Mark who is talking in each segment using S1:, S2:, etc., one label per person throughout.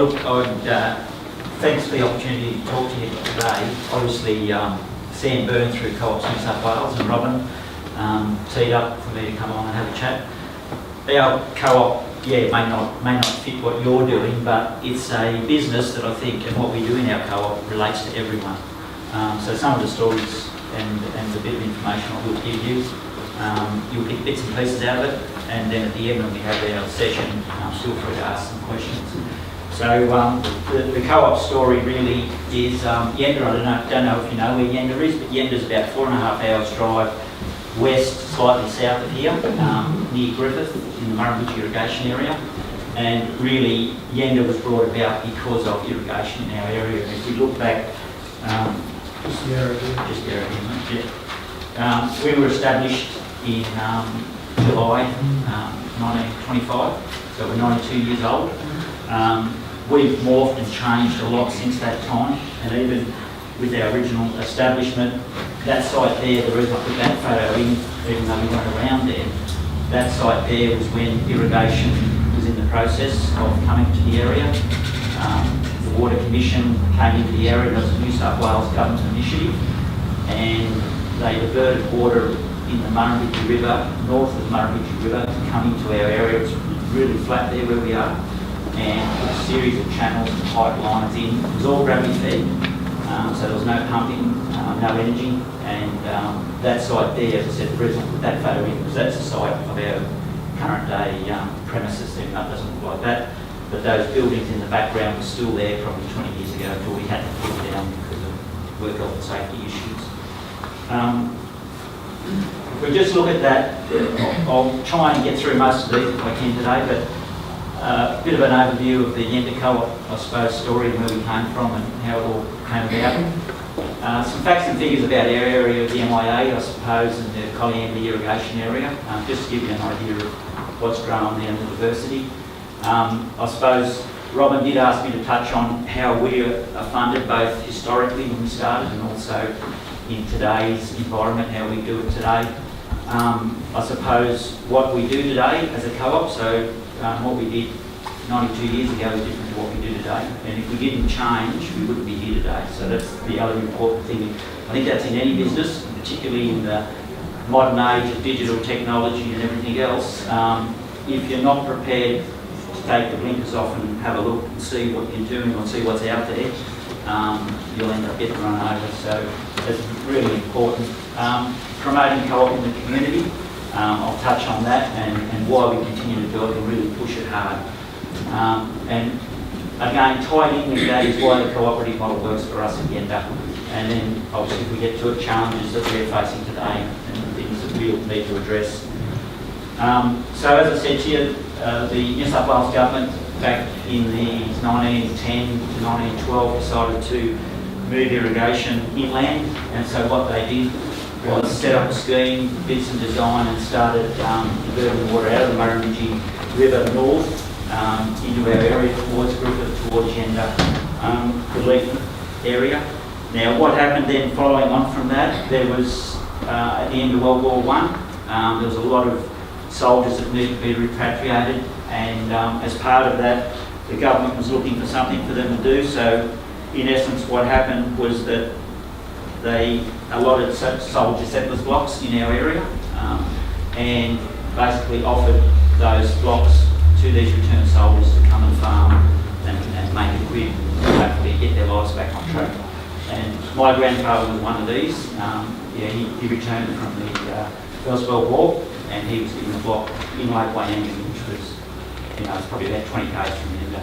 S1: look, thanks for the opportunity to talk to you today. Obviously, Sam Byrne through Co-ops New South Wales and Robin teed up for me to come on and have a chat. Our co-op, may not fit what you're doing, but it's a business that I think, and what we do in our co-op relates to everyone. So some of the stories and the bit of information I will give you, you'll get bits and pieces out of it, and then at the end when we have our session, feel free to ask some questions. So the co-op story really is Yenda. I don't know if you know where Yenda is, but Yenda's about 4.5 hours drive west, slightly south of here, near Griffith in the Murrumbidgee irrigation area. And really, Yenda was brought about because of irrigation in our area. If we look back, just the area, yeah. We were established in July 1925, so we're 92 years old. We've morphed and changed a lot since that time, and even with our original establishment, that site there, the reason I put that photo in, even though we weren't around then, that site there was when irrigation was in the process of coming to the area. The Water Commission came into the area. There was a New South Wales government initiative, and they diverted water in the Murrumbidgee River, north of the Murrumbidgee River, to come into our area. It's really flat there where we are, and put a series of channels and pipelines in. It was all gravity fed, so there was no pumping, no energy, and that site there, as I said, the reason I put that photo in because that's the site of our current day premises. Even though it doesn't look like that, but those buildings in the background were still there probably 20 years ago until we had to pull them down because of work health and safety issues. If we just look at that, I'll try and get through most of these if I can today, but a bit of an overview of the Yenda Co-op, I suppose, story and where we came from and how it all came about. Some facts and figures about our area of the MIA, I suppose, and the Calabria irrigation area, just to give you an idea of what's grown on there and the diversity. I suppose Robin did ask me to touch on how we are funded, both historically when we started and also in today's environment, how we do it today. I suppose what we do today as a co-op, so what we did 92 years ago is different to what we do today. And if we didn't change, we wouldn't be here today. So that's the other important thing. I think that's in any business, particularly in the modern age of digital technology and everything else. If you're not prepared to take the blinkers off and have a look and see what you're doing or see what's out there, you'll end up getting run over. So that's really important. Promoting co-op in the community, I'll touch on that and why we continue to do it and really push it hard. And again, tied in with that is why the cooperative model works for us at Yenda. And then obviously if we get to it, challenges that we're facing today and things that we'll need to address. So as I said to you, the New South Wales government back in the 1910 to 1912 decided to move irrigation inland, and so what they did was set up a scheme, did some design and started diverting water out of the Murrumbidgee River north into our area towards Griffith, towards Yenda, the Leeton area. Now what happened then following on from that, there was at the end of World War I, there was a lot of soldiers that needed to be repatriated, and as part of that the government was looking for something for them to do. So in essence what happened was that they allotted soldier settlers blocks in our area and basically offered those blocks to these returned soldiers to come and farm and make a quid and hopefully get their lives back on track. And my grandfather was one of these. He returned from the First World War, and he was given a block in Lake Wyoming, which was, it's probably about 20 k's from Yenda.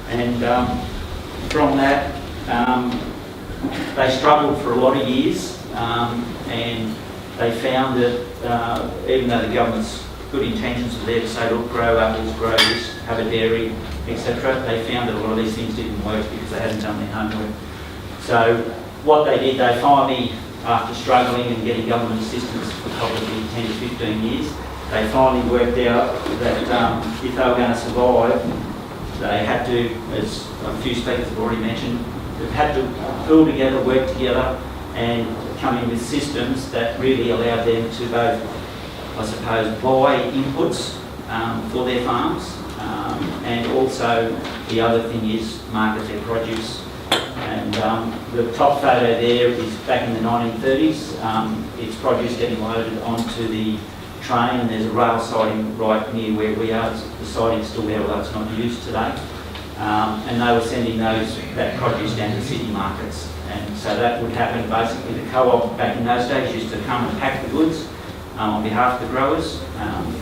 S1: And from that, they struggled for a lot of years, and they found that even though the government's good intentions were there to say, look, grow apples, grow this, have a dairy, etc., they found that a lot of these things didn't work because they hadn't done their homework. So what they did, they finally, after struggling and getting government assistance for probably 10 to 15 years, they finally worked out that if they were going to survive, they had to, as a few speakers have already mentioned, they had to pull together, work together, and come in with systems that really allowed them to both, I suppose, buy inputs for their farms, And also the other thing is market their produce. And the top photo there is back in the 1930s. It's produce getting loaded onto the train, and there's a rail siding right near where we are. The siding's still there, although it's not used today. And they were sending that produce down to city markets. And so that would happen basically. The co-op back in those days used to come and pack the goods on behalf of the growers,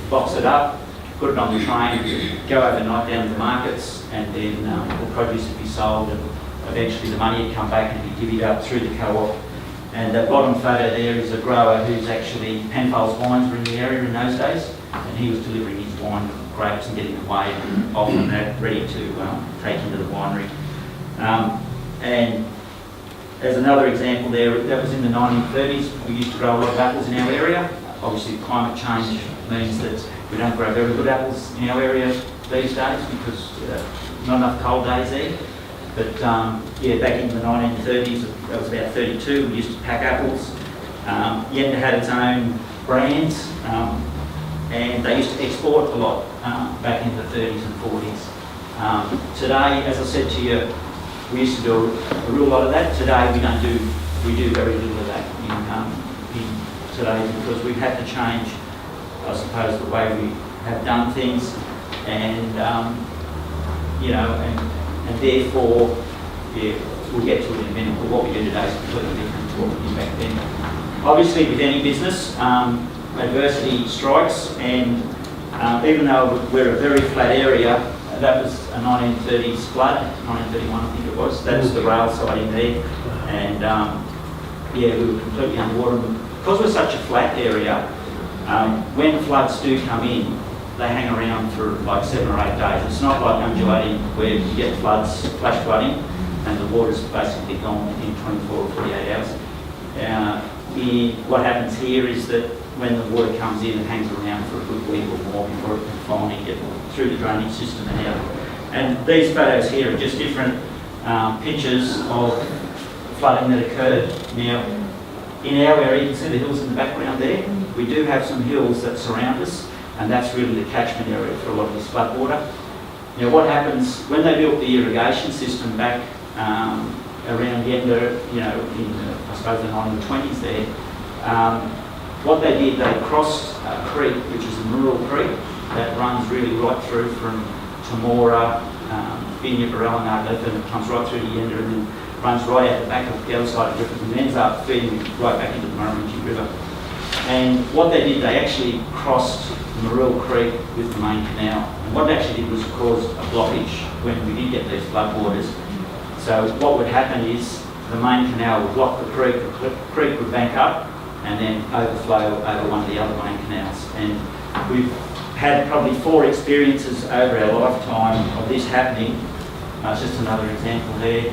S1: box it up, put it on the train, go overnight down to the markets, and then the produce would be sold, and eventually the money would come back and be divvied up through the co-op. And the bottom photo there is a grower who's actually, Penfolds wines were in the area in those days, and he was delivering his wine grapes and getting them weighed and off and ready to take into the winery. And as another example there, that was in the 1930s. We used to grow a lot of apples in our area. Obviously climate change means that we don't grow very good apples in our area these days because not enough cold days there. But yeah, back in the 1930s, that was about 32, we used to pack apples. Yenda had its own brands, and they used to export a lot back in the 30s and 40s. Today, as I said to you, we used to do a real lot of that. Today we do very little of that in today because we've had to change, I suppose, the way we have done things, and you know, and therefore, yeah, we'll get to it in a minute, but what we do today is completely different to what we did back then. Obviously, with any business, adversity strikes, and even though we're a very flat area, that was a 1930s flood, 1931 I think it was, that's the rail siding there, and yeah, we were completely underwater. Because we're such a flat area, when floods do come in, they hang around for like 7 or 8 days. It's not like undulating where you get floods, flash flooding, and the water's basically gone in 24 or 48 hours. What happens here is that when the water comes in, it hangs around for a good week or more before it can finally get through the drainage system and out. And these photos here are just different pictures of flooding that occurred. Now, in our area, you can see the hills in the background there. We do have some hills that surround us, and that's really the catchment area for a lot of this flood water. Now, what happens when they built the irrigation system back around Yenda, you know, in I suppose the 1920s there, what they did, they crossed a creek, which is the Murrell Creek, that runs really right through from Tamora, Vinya, Barrel and Argotha, and it comes right through to Yenda and then runs right out the back of the other side of the river and ends up feeding right back into the Murrumbidgee River. And what they did, they actually crossed the Murrell Creek with the main canal. And what it actually did was cause a blockage when we did get these floodwaters. So what would happen is the main canal would block the creek would bank up and then overflow over one of the other main canals. And we've had probably 4 experiences over our lifetime of this happening. It's just another example there.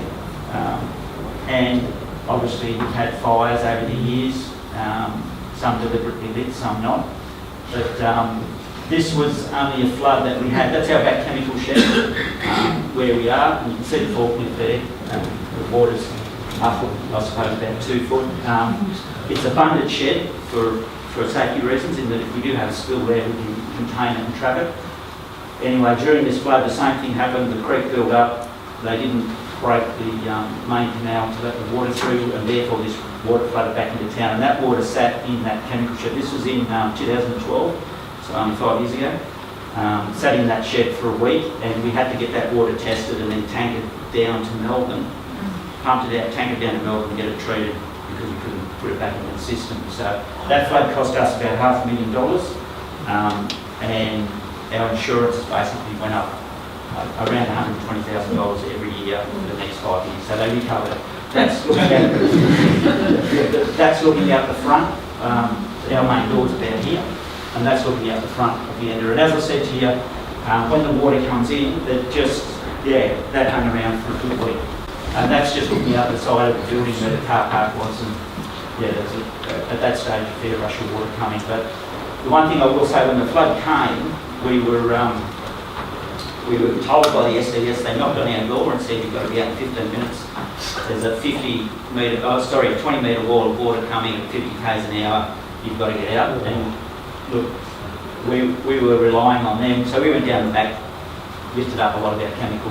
S1: And obviously we've had fires over the years, some deliberately lit, some not. But this was only a flood that we had. That's our back chemical shed where we are. And you can see the forklift there. The water's up, I suppose, about 2 foot. It's a bunded shed for safety reasons, in that if we do have a spill there, we can contain it and trap it. Anyway, during this flood, the same thing happened. The creek filled up. They didn't break the main canal to let the water through, and therefore this water flooded back into town. And that water sat in that chemical shed. This was in 2012, so only 5 years ago. Sat in that shed for a week, and we had to get that water tested and then tank it down to Melbourne, pumped it out, tank it down to Melbourne and get it treated because we couldn't put it back into the system. So that flood cost us about $500,000, and our insurance basically went up around $120,000 every year for the next 5 years. So they recovered it. That's looking out the front. Our main door's about here, and that's looking out the front of the ender. And as I said to you, when the water comes in, that hung around for a good week. And that's just looking out the side of the building where the car park was, and there's at that stage a fair rush of water coming. But the one thing I will say, when the flood came, we were told by the SDS, they knocked on our door and said, you've got to be out in 15 minutes. There's a 20 metre wall of water coming at 50 k's an hour, you've got to get out. And look, we were relying on them, so we went down the back lifted up a lot of our chemical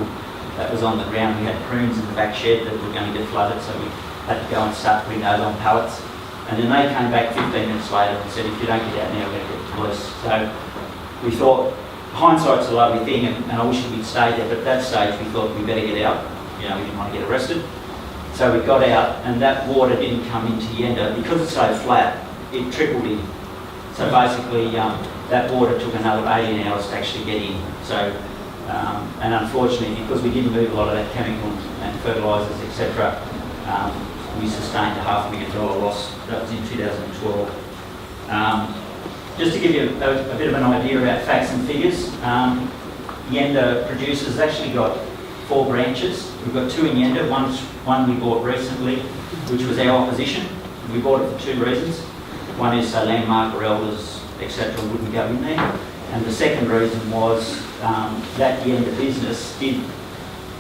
S1: that was on the ground. We had prunes in the back shed that were going to get flooded, so we had to go and start putting those on pallets. And then they came back 15 minutes later and said, if you don't get out now, we're going to get the police. So we thought, hindsight's a lovely thing, and I wish we'd stayed there, but at that stage we thought we better get out. You know, we didn't want to get arrested. So we got out, and that water didn't come into Yenda. Because it's so flat, it trickled in. So basically, that water took another 18 hours to actually get in. So, and unfortunately, because we didn't move a lot of that chemical and fertilisers, etc., we sustained a $500,000 loss. That was in 2012. Just to give you a bit of an idea about facts and figures, Yenda Producers actually got 4 branches. We've got 2 in Yenda. One we bought recently, which was our opposition. We bought it for 2 reasons. One is so landmark or elders, etc., wouldn't go in there. And the second reason was that Yenda business did,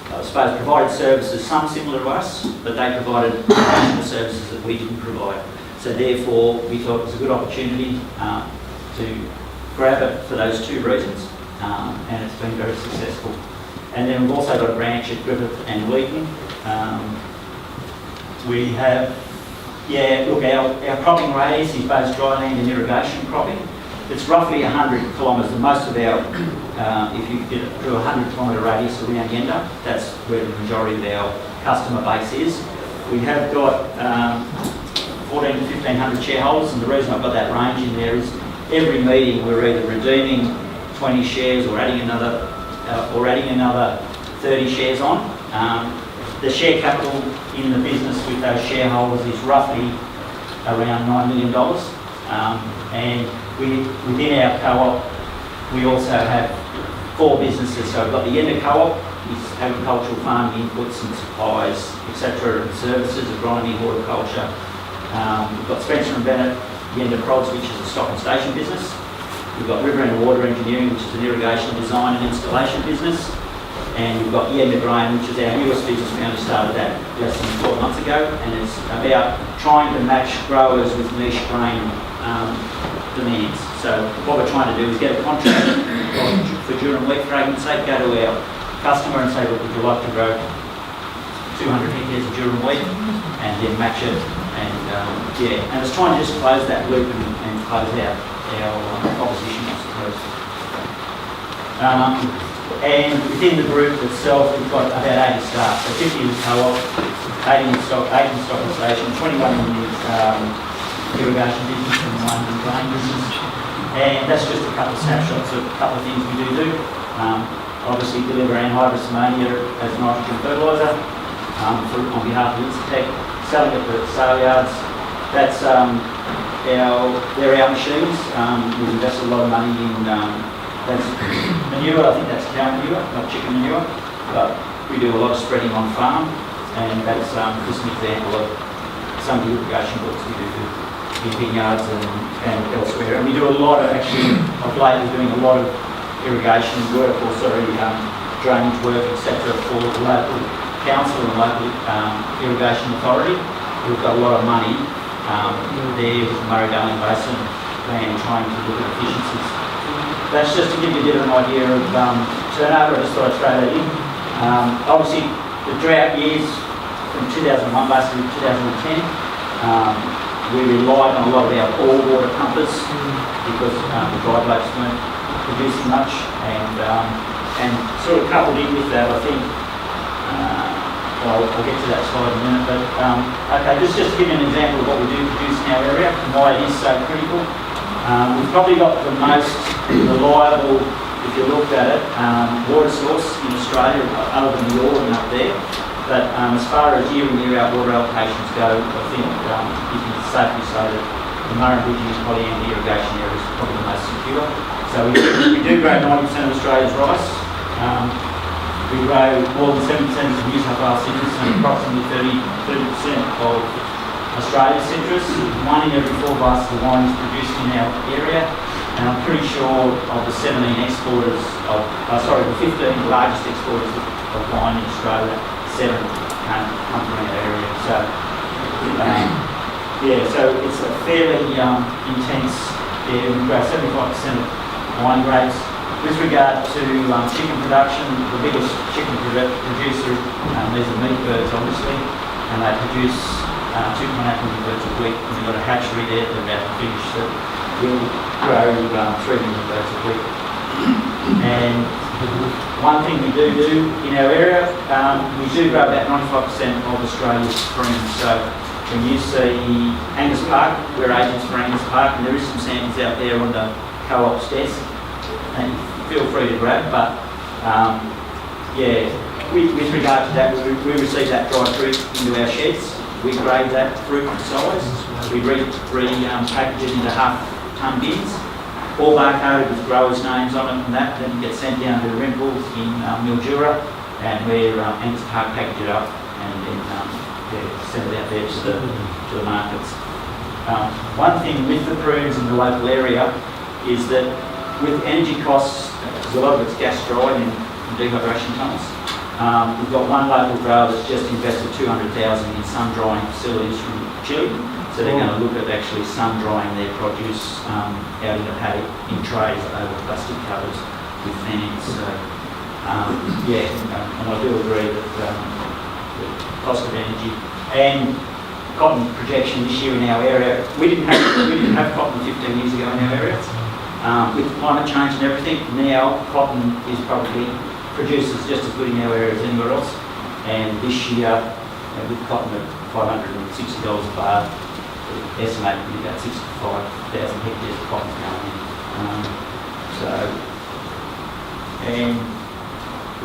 S1: I suppose, provided services, some similar to us, but they provided additional services that we didn't provide. So therefore, we thought it was a good opportunity to grab it for those 2 reasons, and it's been very successful. And then we've also got a branch at Griffith and Wheaton. We have, our cropping radius is both dryland and irrigation cropping. It's roughly 100 kilometres. Most of our, if you get it through a 100-kilometre radius around Yenda, that's where the majority of our customer base is. We have got 1,400 to 1,500 shareholders, and the reason I've got that range in there is every meeting we're either redeeming 20 shares or adding another 30 shares on. The share capital in the business with those shareholders is roughly around $9 million. And within our co-op, we also have 4 businesses. So we've got the Yenda Co-op, is agricultural farming inputs and supplies, etc., and services, agronomy, horticulture. We've got Spencer and Bennett Yenda Prods, which is a stock and station business. We've got River and Water Engineering, which is an irrigation design and installation business. And we've got Yenda Grain, which is our newest business. We only started that less than 12 months ago, and it's about trying to match growers with niche grain demands. So what we're trying to do is get a contract for durum wheat, for argument's sake, go to our customer and say, look, would you like to grow 200 hectares of durum wheat, and then match it, and it's trying to just close that loop and close out our opposition, I suppose. And within the group itself, we've got about 80 staff, so 50 in the co-op, 8 in the stock and station, 21 in the irrigation business and 1 in the grain business. And that's just a couple of snapshots of a couple of things we do. Obviously deliver anhydrous ammonia as nitrogen fertiliser on behalf of Incitec, selling it to sale yards. That's they're our machines. We've invested a lot of money in that's manure. I think that's cow manure, not chicken manure. But we do a lot of spreading on farm, and that's just an example of some of the irrigation books we do in vineyards and elsewhere. And we do a lot of, actually, of late we're doing a lot of irrigation work, or drainage work, etc. for the local council and local irrigation authority. We've got a lot of money there with the Murray-Darling Basin plan, trying to look at efficiencies. That's just to give you a bit of an idea of turnover. I just thought I'd throw that in. Obviously, the drought years from 2001 basically to 2010, we relied on a lot of our all water pumpers because the dry blokes weren't producing much, and sort of coupled in with that, I think. I'll get to that slide in a minute, but okay, just to give you an example of what we do produce in our area and why it is so critical. We've probably got the most reliable, if you looked at it, water source in Australia, other than the York up there. But as far as year in, year out water allocations go, I think you can safely say that the Murrumbidgee and Polyam irrigation area is probably the most secure. So we do grow 90% of Australia's rice. We grow more than 70% of New South Wales citrus and approximately 30% of Australia's citrus. 1 in every 4 glasses of wine is produced in our area, and I'm pretty sure of the 17 exporters the 15 largest exporters of wine in Australia, 7 come from our area. So so it's a fairly intense area. We grow 75% of wine grapes, With regard to chicken production, the biggest chicken producer, these are meat birds obviously, and they produce 2.8 million birds a week. We've got a hatchery there that we're about to finish that will grow 3 million birds a week. And one thing we do in our area, we do grow about 95% of Australia's prunes. So when you see Angus Park, we're agents for Angus Park, and there is some samples out there on the Co-op's desk, and feel free to grab. But with regard to that, we receive that dried fruit into our sheds. We grade that fruit to size. We package it into half-ton bins, all barcoded with growers' names on it and that. Then it gets sent down to the Rimples in Mildura, and where Angus Park package it up and then send it out there to the markets. One thing with the prunes in the local area is that with energy costs, because a lot of it's gas dried in dehydration tunnels, we've got one local grower that's just invested $200,000 in sun drying facilities from Chile. So they're going to look at actually sun drying their produce out in a paddock in trays over plastic covers with fans. So and I do agree that the cost of energy and cotton projection this year in our area, we didn't have cotton 15 years ago in our area. With climate change and everything, now cotton is probably produces just as good in our area as anywhere else. And this year, with cotton at $560 a bar, estimated to be about 65,000 hectares of cotton going in. And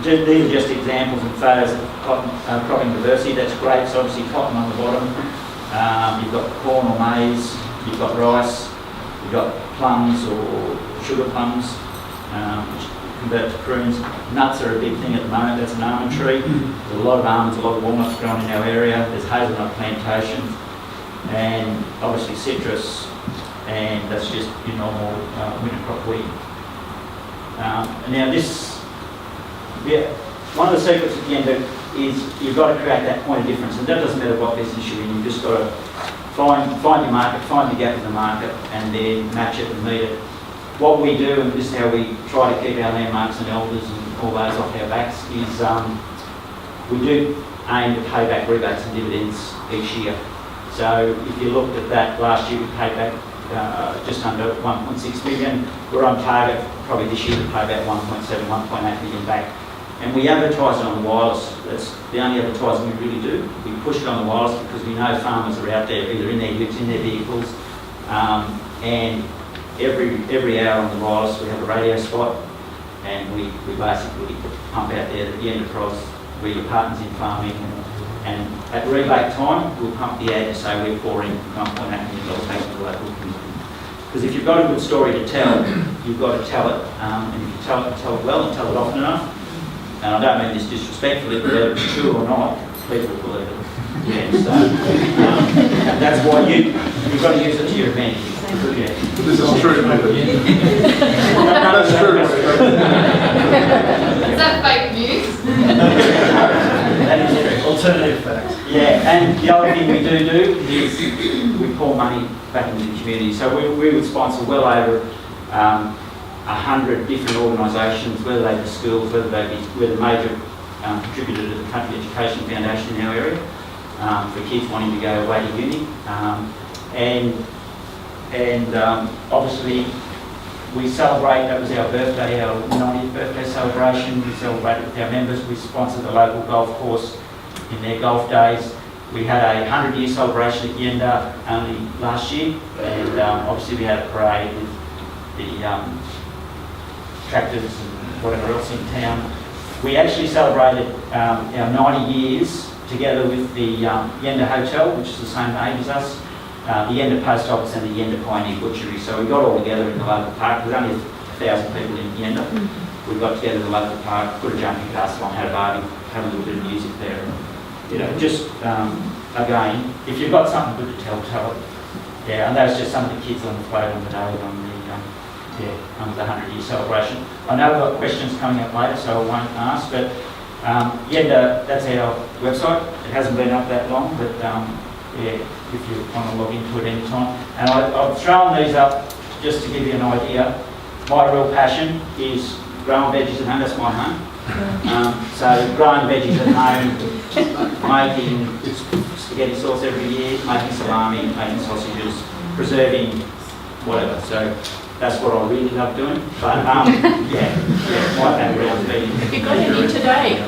S1: these are just examples and photos of cotton cropping diversity. That's great. So obviously cotton on the bottom. You've got corn or maize. You've got rice. You've got plums or sugar plums, which convert to prunes. Nuts are a big thing at the moment. That's an almond tree. There's a lot of almonds, a lot of walnuts grown in our area. There's hazelnut plantations, and obviously citrus, and that's just your normal winter crop wheat. Now one of the secrets at the end is you've got to create that point of difference, and that doesn't matter what business you're in. You've just got to find your market, find the gap in the market, and then match it and meet it. What we do, and this is how we try to keep our landmarks and elders and all those off our backs, is we do aim to pay back rebates and dividends each year. So if you looked at that, last year we paid back just under 1.6 million. We're on target probably this year to pay back 1.7, 1.8 million back. And we advertise it on the wireless. That's the only advertising we really do. We push it on the wireless because we know farmers are out there either in their utes, in their vehicles, and every hour on the wireless we have a radio spot, and we basically pump out there that the enterprise, we're your partners in farming, and at rebate time we'll pump the ad to say we're pouring $1.8 million back to the local community. Because if you've got a good story to tell, you've got to tell it, and if you tell it well and tell it often enough, and I don't mean this disrespectfully, but whether it's true or not, people will believe it. Yeah, so that's why you've got to use it to your advantage. Yeah.
S2: This is true. That's true.
S3: Is that fake news?
S1: That is true.
S4: Alternative facts.
S1: Yeah, and the other thing we do is we pour money back into the community. So we would sponsor well over 100 different organisations, whether they be schools, we're the major contributor to the Country Education Foundation in our area, for kids wanting to go away to uni. And obviously we celebrate, that was our birthday, our 90th birthday celebration. We celebrated with our members. We sponsored the local golf course in their golf days. We had a 100-year celebration at Yenda only last year, and obviously we had a parade with the tractors and whatever else in town. We actually celebrated our 90 years together with the Yenda Hotel, which is the same age as us, the Yenda Post Office and the Yenda Pioneer Butchery. So we got all together in the local park. There's only 1,000 people in Yenda. We got together in the local park, put a jumping castle on, had a barbie, had a little bit of music there. And, just again, if you've got something good to tell it. Yeah, and that's just some of the kids on the float on the day on the 100-year celebration. I know we've got questions coming up later, so I won't ask, but Yenda, that's our website. It hasn't been up that long, but if you want to log into it anytime. And I've thrown these up just to give you an idea. My real passion is growing veggies at home, that's my home. So growing veggies at home, making spaghetti sauce every year, making salami, making sausages, preserving, whatever. So that's what I really love doing. But yeah, my background's been.
S2: You got any today?